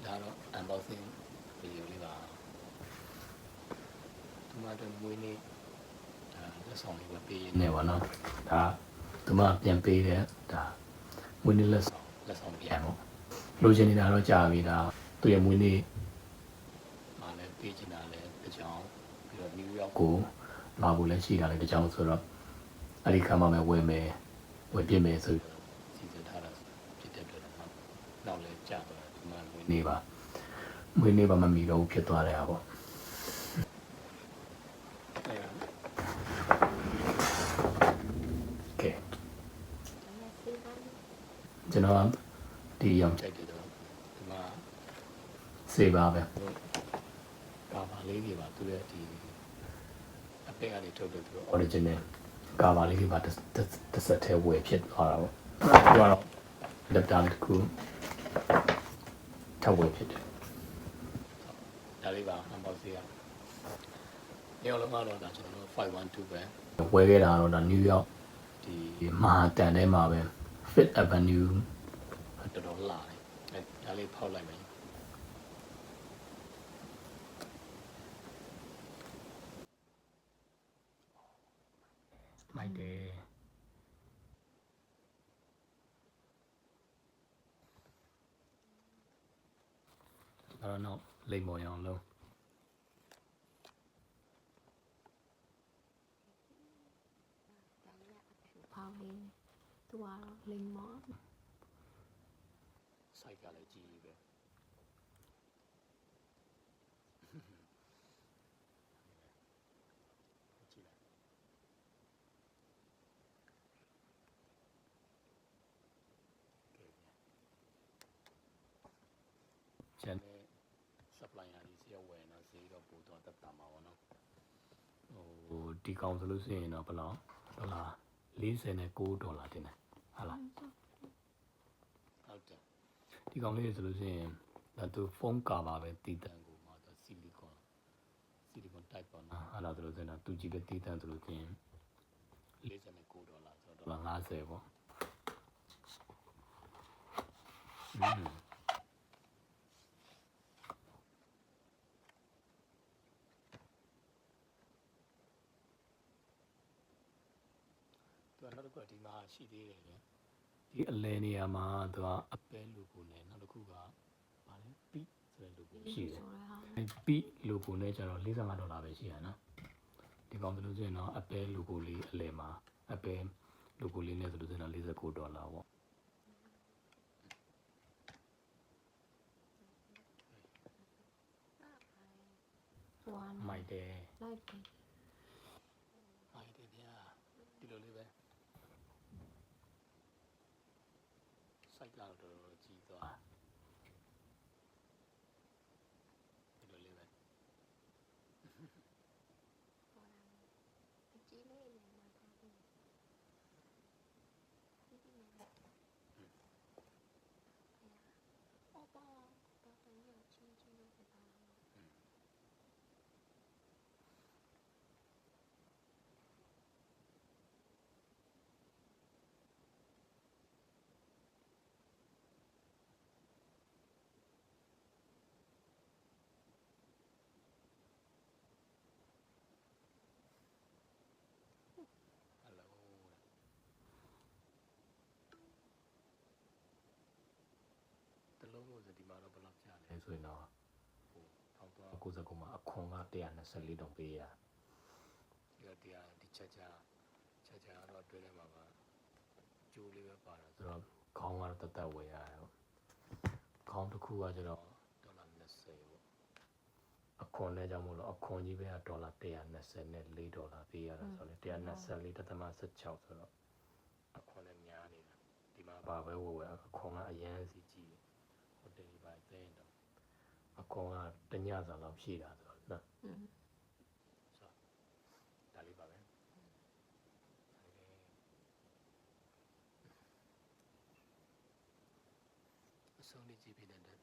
ဒါတော့ unboxing video လေးပါဒီမှာတော့မွေးနေ့ဒါလက်ဆောင်လေးပဲပေးနေပါတော့ဒါဒီမှာပြန်ပေးတဲ့ဒါမွေးနေ့လက်ဆောင်ပြန်ပေါ့လိုချင်နေတာတော့ကြာပြီဒါသူ့ရဲ့မွေးနေ့မှာလည်းပေးချင်တာလည်းတစ်ကြောင်ပြီးတော့ New York ကိုလာဖို့လည်းရှိတာလည်းတစ်ကြောင်ဆိုတော့အဲ့ဒီခါမှပဲဝယ်ပြစ်မယ်ဆိုစီစဉ်ထားတာဖြစ်တဲ့အတွက်နောက်လည်းကြာသွားတယ်ဒီမှာမွေးနေ့ပါမမီတော့ဖြစ်သွားတယ်ဟာပေါ့โอเคကျွန်တော်ဒီရောင်ကြိုက်တယ်တော့ဒီမှာစေပါပဲကာဗာလေးတွေပါသူရဲ့ဒီအပက်ကနေထုတ်တယ်သူတို့ original ကာဗာလေးတွေပါတစ်ဆက်ထဲဝယ်ဖြစ်သွားတာပေါ့သူကတော့ adapter တစ်ခုထပ်ဝယ်ဖြစ်တယ်ဒါလေးပါ unboxing ရနေအောင်လုံးကတော့ဒါကျွန်တော်တို့512ပဲဝယ်ခဲ့တာတော့ဒါ New York ဒီမဟာတန်ထဲမှာပဲ Fifth Avenue တော်တော်လာတယ်ဒါလေးဖောက်လိုက်မယ်မိုက်တယ်အဲ့တော့လိမ္မော်ရအောင်လုံးဖောင်းလေးသူကတော့လိမ္မော်စိုက်ကလည်းကြီးပဲကျန်တဲ့ supplier တွေစီရောက်ဝယ်တော့ဈေးတော့ပိုတော့တက်တာမှာပေါ့နော်ဟိုဒီကောင်ဆိုလို့ရှိရင်တော့ဘယ်လောက်ဒေါ်လာ$49တင်တယ်ဟာလားဟုတ်တယ်ဒီကောင်လေးဆိုလို့ရှိရင်ဒါသူဖုန်းကာပါပဲတီးတန့်ကိုမှာသူဆီလီကွန် type ပေါ့နော်အဲ့ဒါဆိုလို့ရှိရင်တော့သူကြည့်ပဲတီးတန့်ဆိုလို့ရှိရင်$49ဆိုတော့ဒေါ်လာ50ပေါ့နောက်တစ်ခုကဒီမှာရှိသေးတယ်လေဒီအလဲနေရာမှာသူကအပဲလိုကိုနဲ့နောက်တစ်ခုကဗာလဲပီဆိုတဲ့လိုကိုရှိတယ်အဲပီလိုကိုနဲ့ကျတော့$45ပဲရှိရနော်ဒီကောင်ဆိုလို့ဆိုရင်တော့အပဲလိုကိုလေးအလဲမှာအပဲလိုကိုလေးနဲ့ဆိုလို့ဆိုရင်တော့$49ပေါ့မိုက်တယ်လိုက်တယ်မိုက်တယ်ဗျာဒီလိုလေးပဲစိုက်လာတော့ကြီးသွားဒီလိုလေးပဲအကြီးလေးလည်းမှာထားတယ်အော်ပါတော့တည်းချင်းချင်းနဲ့ပဲပါတလုံးလို့ဆိုဒီမှာတော့ဘယ်လောက်ကျလဲဆိုရင်တော့ဟို1999မှာအခွန်က124တောင်ပေးရဒီကတရားဒီချက်တော့အတွင်းထဲမှာပါကျိုးလေးပဲပါတာဆိုတော့ခေါင်းကတော့တတ်ဝယ်ရတယ်ပေါ့ခေါင်းတစ်ခုကကျတော့ဒေါ်လာ20ပေါ့အခွန်နဲ့ကြောင့်မို့လို့အခွန်ကြီးပဲကဒေါ်လာ124ပေးရတာဆိုတော့124.16ဆိုတော့အခွန်လည်းများနေတာဒီမှာပါပဲဝယ်အခွန်ကအရန်စီကြီးဟိုတယ်ပါတဲ့တော့အခွန်ကတညစာလောက်ရှိတာဆိုတော့နော်ဒါလေးပါပဲအဆုံးလေးကြည့်ပြနေတဲ့